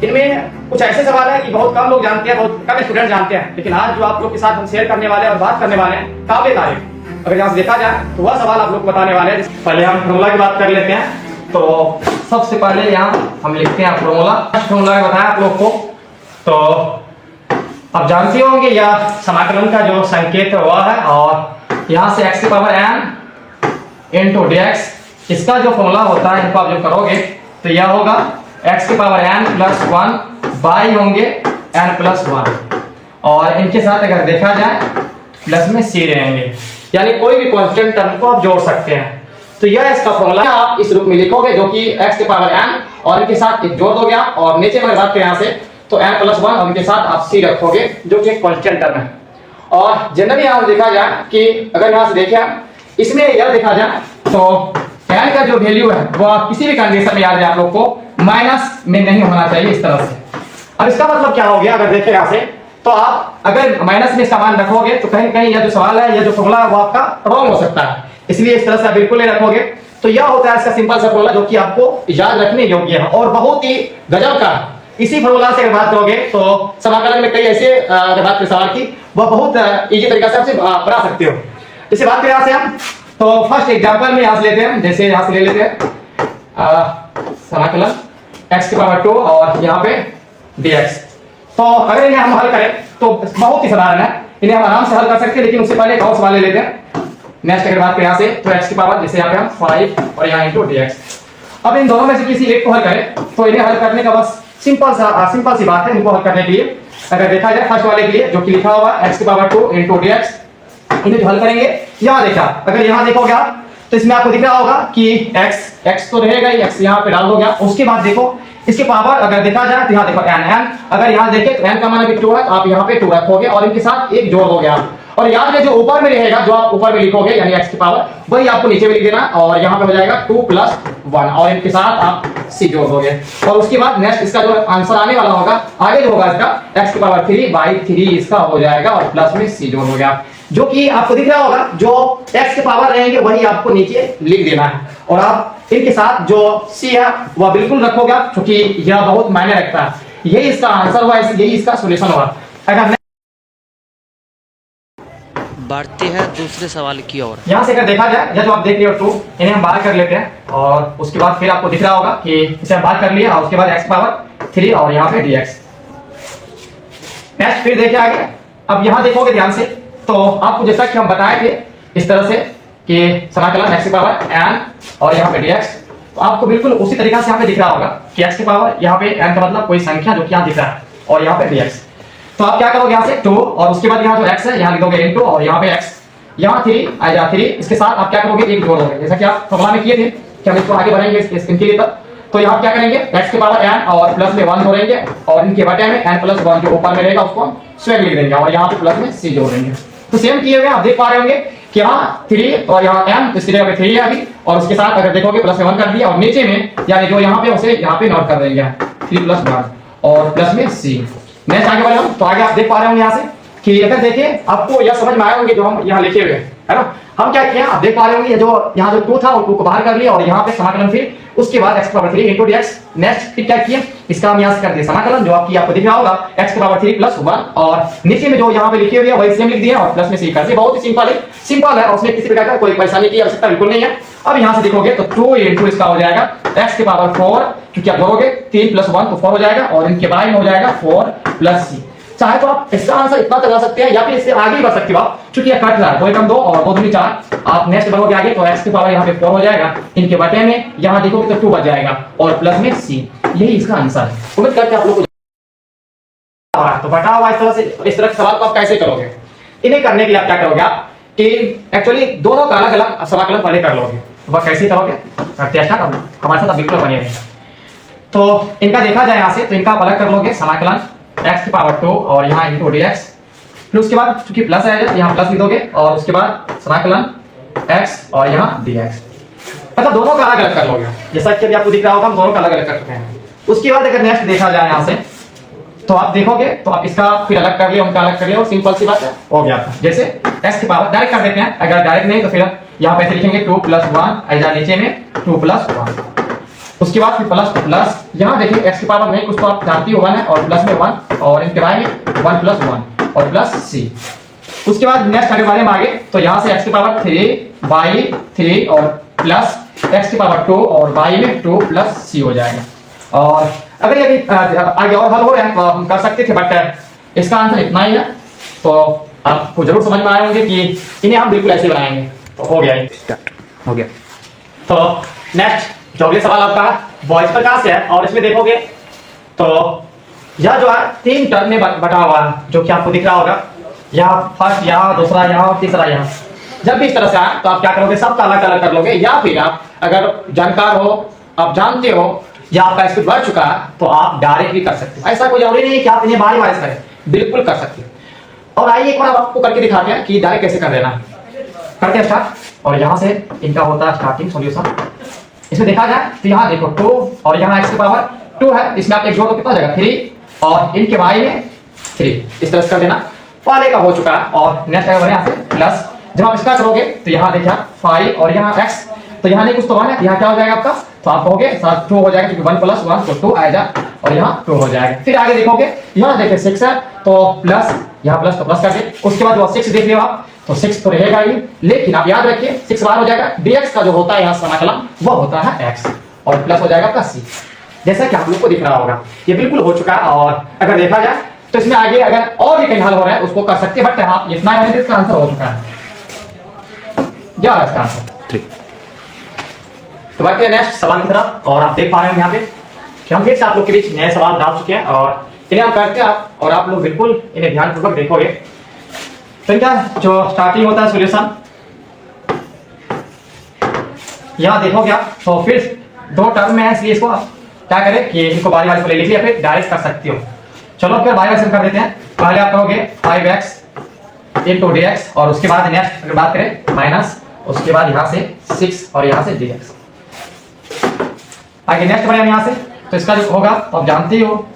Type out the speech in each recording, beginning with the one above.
इनमें कुछ ऐसे सवाल है कि बहुत कम लोग जानते हैं, बहुत कम स्टूडेंट जानते हैं, लेकिन आज जो आप लोग के साथ हम शेयर करने वाले हैं और बात करने वाले हैं काबिल तारीफ। अगर यहाँ से देखा जाए तो वह सवाल आप लोग को बताने वाले हैं। पहले हम फॉर्मूला की बात कर लेते हैं। तो सबसे पहले यहाँ हम लिखते हैं फॉर्मूला। फॉर्मूला बताया आप लोग को, तो आप जानते होंगे यह समाकलन का जो संकेत है वह है, और यहाँ से x की पावर n इंटू dx, इसका जो फॉर्मूला होता है इनको आप जो करोगे तो यह होगा x की पावर n प्लस 1 बाई होंगे n प्लस 1, और इनके साथ अगर देखा जाए प्लस में c रहेंगे, यानी कोई भी कांस्टेंट टर्म को आप जोड़ सकते हैं। तो यह इसका फॉर्मूला आप इस रूप में लिखोगे जो कि x की पावर n और इनके साथ एक जोड़ दोगे आप, और नीचे में बात करें यहाँ से तो n प्लस 1 और इनके साथ आप c रखोगे जो कि एक कांस्टेंट टर्म है। और जनरली यहाँ देखा जाए कि अगर यहाँ से देखें इसमें यह देखा जाए तो n का जो वैल्यू है वह किसी भी कंडीशन में याद है आप लोग को माइनस में नहीं होना चाहिए इस तरह से। अब इसका मतलब क्या हो गया, अगर देखें यहाँ से तो आप अगर माइनस में इसका मान रखोगे तो कहीं कहीं यह जो सवाल है, यह जो फॉर्मूला है वो आपका रॉन्ग हो सकता है, इसलिए इस तरह से आप बिल्कुल नहीं रखोगे। तो यह होता है इसका सिंपल सा फॉर्मूला जो कि आपको याद रखने योग्य है और बहुत ही गजब का। इसी फॉर्मूला से अगर बात करोगे तो समाकलन में कई ऐसे बात के सवाल की वह बहुत इजी तरीका से आपसे बना सकते हो। जैसे बात करें यहाँ से हम, तो फर्स्ट एग्जांपल में यहाँ से लेते हैं, जैसे यहाँ से ले लेते हैं समाकलन x की पावर 2 और यहाँ पे dx। तो अगर इन्हें हम हल करें तो बहुत ही साधारण है, इन्हें हम आराम से हल कर सकते हैं, लेकिन उससे पहले एक और सवाल ले लेते हैं। नेक्स्ट अगर बात करें यहाँ से तो x की पावर जैसे यहाँ पे हम 5 और यहाँ इंटू dx। अब इन दोनों में से किसी एक को हल करें तो इन्हें हल करने का बस सिंपल सी बात है। इनको हल करने के लिए अगर देखा जाए फर्स्ट वाले के लिए जो कि लिखा हुआ x की पावर 2 इंटू dx, इन्हें जो हल करेंगे यहाँ देखा, अगर यहाँ देखोगे आप तो इसमें आपको दिख रहा होगा कि x तो रहेगा ही, x यहाँ पे डाल दोगे आप। उसके बाद देखो इसके पावर अगर देखा जाए तो यहाँ देखो n, अगर यहाँ देखें तो n का मान अभी 2 है तो आप यहाँ पे 2 रखोगे और इनके साथ एक जोड़ दोगे आप, और याद है जो ऊपर में रहेगा जो आप ऊपर में लिखोगे यानी x की पावर वही आपको नीचे में लिख देना, और यहाँ पे हो जाएगा 2 प्लस 1 और इनके साथ आप c जोड़ दोगे। और उसके बाद नेक्स्ट इसका जो आंसर आने वाला होगा आगे जो होगा इसका x की पावर 3 बाई 3 इसका हो जाएगा, और प्लस में c जोड़ दोगे आप, जो कि आपको दिख रहा होगा जो x के पावर रहेंगे वही आपको नीचे लिख देना है, और आप इनके साथ जो c है वह बिल्कुल रखोगे आप, क्योंकि यह बहुत मायने रखता है। यही इसका आंसर हुआ, यही इसका सॉल्यूशन हुआ। अगर बढ़ते हैं दूसरे सवाल की ओर। यहाँ से अगर देखा जाए या जो आप देख रहे हो 2, इन्हें हम बाहर कर लेते हैं, और उसके बाद फिर आपको दिख रहा होगा कि इसे हम बाहर कर लिया, और उसके बाद x पावर 3 और यहाँ पे dx। नेक्स्ट फिर देखिए आगे, अब यहाँ देखोगे ध्यान से तो आपको जैसा कि हम बताए थे इस तरह से कि समाकलन x की पावर n और यहाँ पे dx, तो आपको बिल्कुल उसी तरीका से यहाँ पे दिख रहा होगा कि x की पावर यहाँ पे n का मतलब कोई संख्या जो कि यहाँ दिख रहा है, और यहाँ पे dx। तो आप क्या करोगे यहाँ से 2 और उसके बाद यहाँ जो x है यहाँ लिख दोगे इनटू, और यहाँ पे x यहाँ 3 आएगा 3, इसके साथ आप क्या करोगे एक जोड़ दोगे, जैसा कि आप फॉर्मूला में किए थे कि हम इसको आगे बढ़ेंगे इनके लिए तब। तो यहाँ क्या करेंगे x की पावर n और प्लस में 1 जोड़ेंगे, और इनके बटे में n प्लस 1 जो ऊपर में रहेगा उसको हम स्वयं लिख देंगे, और यहाँ पे प्लस में c जोड़ देंगे। तो सेम किए हुए आप देख पा रहे होंगे कि यहाँ 3 और यहाँ n, इसकी जगह पे 3 है अभी, और उसके साथ अगर देखोगे प्लस में 1 कर दिया, और नीचे में यानी जो यहाँ पे उसे यहाँ पे नोट कर देंगे 3 प्लस 1 और प्लस में c। नेक्स्ट आगे बढ़े हम, तो आगे आप देख पा रहे होंगे यहाँ से कि अगर देखें आपको यह समझ में आए होंगे जो हम यहाँ लिखे हुए है ना, हम क्या किया आप देख पा रहे होंगे जो यहाँ जो 2 था और 2 को बाहर कर लिया, और यहाँ पे समाकलन फिर उसके बाद x की पावर 3 इंटू dx। नेक्स्ट फिर क्या किया इसका हम यहाँ से कर दिया समाकलन जो आपको दिख रहा होगा x की पावर 3 प्लस 1, और नीचे में जो यहाँ पे लिखे हुए है वही सेम लिख दिया, और प्लस में c कर दिया। बहुत ही सिंपल है, उसमें किसी प्रकार का कोई परेशानी की आवश्यकता बिल्कुल नहीं है। अब यहाँ से देखोगे तो 2 इंटू इसका हो जाएगा x की पावर 4, क्योंकि आप जोड़ोगे 3 प्लस 1 तो 4 हो जाएगा, और इनके बाद में हो जाएगा 4 प्लस c। चाहे तो आप इसका आंसर इतना लगा सकते हैं या फिर इससे आगे ही बढ़ सकते हो आप, क्योंकि ये कट रहा है 2 एकम 2 और 2 दूनी 4। आप नेक्स्ट बढ़ोगे आगे तो x की पावर यहाँ पे 4 हो जाएगा, इनके बटे में यहाँ देखोगे तो 2 बच जाएगा, और प्लस में c। यही इसका आंसर है। उम्मीद करते हैं आप लोग को तो बटा हुआ इस तरह के सवाल को आप कैसे करोगे। इन्हें करने के लिए आप क्या करोगे आप कि एक्चुअली दोनों का अलग अलग समाकलन पहले कर लोगे। तो वह कैसे करोगे करते हैं स्टार्ट, हमारे साथ बिल्कुल बने रहें। तो इनका देखा जाए यहाँ से तो इनका आप अलग कर लोगे समाकलन x की पावर 2 और यहाँ इंटू dx, फिर उसके बाद चूंकि प्लस है यहाँ प्लस लिख दोगे, और उसके बाद समाकलन x और यहाँ dx, मतलब दोनों का अलग अलग कर लोगे, जैसा कि अभी आपको दिख रहा होगा हम दोनों का अलग अलग कर चुके हैं। उसके बाद अगर नेक्स्ट देखा जाए यहाँ से तो आप देखोगे तो आप इसका फिर अलग कर लिया, उनका अलग कर लिया, और सिंपल सी बात है हो गया। जैसे x की पावर डायरेक्ट कर देते हैं, अगर डायरेक्ट नहीं तो फिर यहाँ पे लिखेंगे 2 प्लस 1, ऐसा नीचे में 2 प्लस 1। उसके बाद फिर प्लस प्लस, यहाँ देखिए x की पावर में कुछ तो आप जानती हो 1 है और प्लस में 1 और इनके बारे में 1 प्लस 1 और प्लस c। उसके बाद नेक्स्ट अगर बारे में आगे तो यहाँ से x की पावर 3 y 3 और प्लस x की पावर 2 और y में 2 प्लस c हो जाएगा। और अगर यदि आगे और हल हो रहे हैं तो हम कर सकते थे, बट इसका आंसर इतना ही है। तो आपको जरूर समझ में आए होंगे कि इन्हें हम बिल्कुल ऐसे बनाएंगे। तो हो गया, हो गया। तो नेक्स्ट जो अगले सवाल आपका वो इस प्रकार से है और इसमें देखोगे तो यह जो है 3 टर्म में बटा हुआ है, जो कि आपको दिख रहा होगा। यहाँ फर्स्ट, यहाँ दूसरा, यहाँ और तीसरा यहाँ। जब भी इस तरह से आए तो आप क्या करोगे, सबका अलग अलग कर लोगे, या फिर आप अगर जानकार हो, आप जानते हो या आपका स्पीड बढ़ चुका है तो आप डायरेक्ट भी कर सकते हो। ऐसा कोई जरूरी नहीं है कि आप इन्हें बारी बारी से करें, बिल्कुल कर सकते हो। और आइए एक बार आपको करके दिखाते हैं कि डायरेक्ट कैसे कर देना। करते हैं स्टार्ट। और यहाँ से इनका होता है स्टार्टिंग सॉल्यूशन। इसमें देखा जाए तो यहाँ देखो 2 और यहाँ x की पावर 2 है, इसमें आप एक जोड़ तो कितना हो जाएगा 3 और इनके y में 3। इस तरह से कर देना। पहले का हो चुका है और नेक्स्ट आएगा यहाँ से प्लस। जब आप इसका करोगे तो यहाँ देखिए 5 और यहाँ x, तो यहाँ नहीं कुछ तो 1 है, यहाँ क्या हो जाएगा आपका, तो आप कहोगे 2 हो जाएगा क्योंकि 1 प्लस 1 तो 2 आएगा और यहाँ 2 हो जाएगा। फिर आगे देखोगे यहाँ देखिए 6 है तो प्लस, यहाँ प्लस तो प्लस करके उसके बाद वो 6 देख लियो आप, तो 6 तो रहेगा ही, लेकिन आप याद रखिए 6 बार हो जाएगा, dx का जो होता है यहाँ समाकलन वो होता है x और प्लस हो जाएगा आपका c। जैसा कि आप लोग को दिख रहा होगा ये बिल्कुल हो चुका है। और अगर देखा जाए तो इसमें आगे अगर और भी कहीं हल हो रहा है उसको कर सकते हैं, बट हाँ इतना है, इसका आंसर हो चुका है। क्या है इसका आंसर? ठीक। तो बढ़ते हैं नेक्स्ट सवाल की तरफ। और आप देख पा रहे हैं यहाँ पे कि हम फिर से आप लोग के बीच नए सवाल डाल चुके हैं और इन्हें हम करते हैं और आप लोग बिल्कुल इन्हें ध्यानपूर्वक देखोगे। तो इनका जो स्टार्टिंग होता है सॉल्यूशन, यहाँ देखोगे आप तो फिर 2 टर्म में है, इसलिए इसको आप क्या करें कि इनको बारी बारी से ले लीजिए, फिर डायरेक्ट कर सकते हो। चलो फिर बारी बारी से कर देते हैं। पहले आप कहोगे 5x इंटू dx और उसके बाद नेक्स्ट अगर बात करें माइनस, उसके बाद यहाँ से 6 और यहाँ से dx। आगे नेक्स्ट बढ़े यहाँ से तो इसका जो होगा तो आप जानते हो,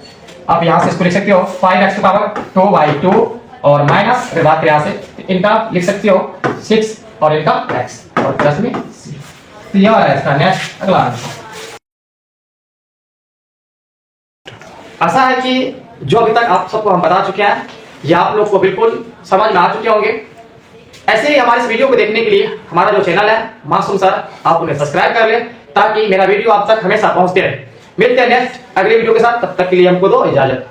आप यहाँ से इसको लिख सकते हो 5x की पावर 2/2 और माइनस अगर बात करें यहाँ से इनका लिख सकते हो 6 और इनका x और प्लस में c। तो यह है इसका नेक्स्ट अगला आंसर। आशा है कि जो अभी तक आप सबको हम बता चुके हैं या आप लोग को बिल्कुल समझ में आ चुके होंगे। ऐसे ही हमारे इस वीडियो को देखने के लिए हमारा जो चैनल है मासूम सर, आप उन्हें सब्सक्राइब कर लें ताकि मेरा वीडियो आप तक हमेशा पहुंचते रहे। मिलते हैं नेक्स्ट अगले वीडियो के साथ, तब तक के लिए हमको दो इजाजत।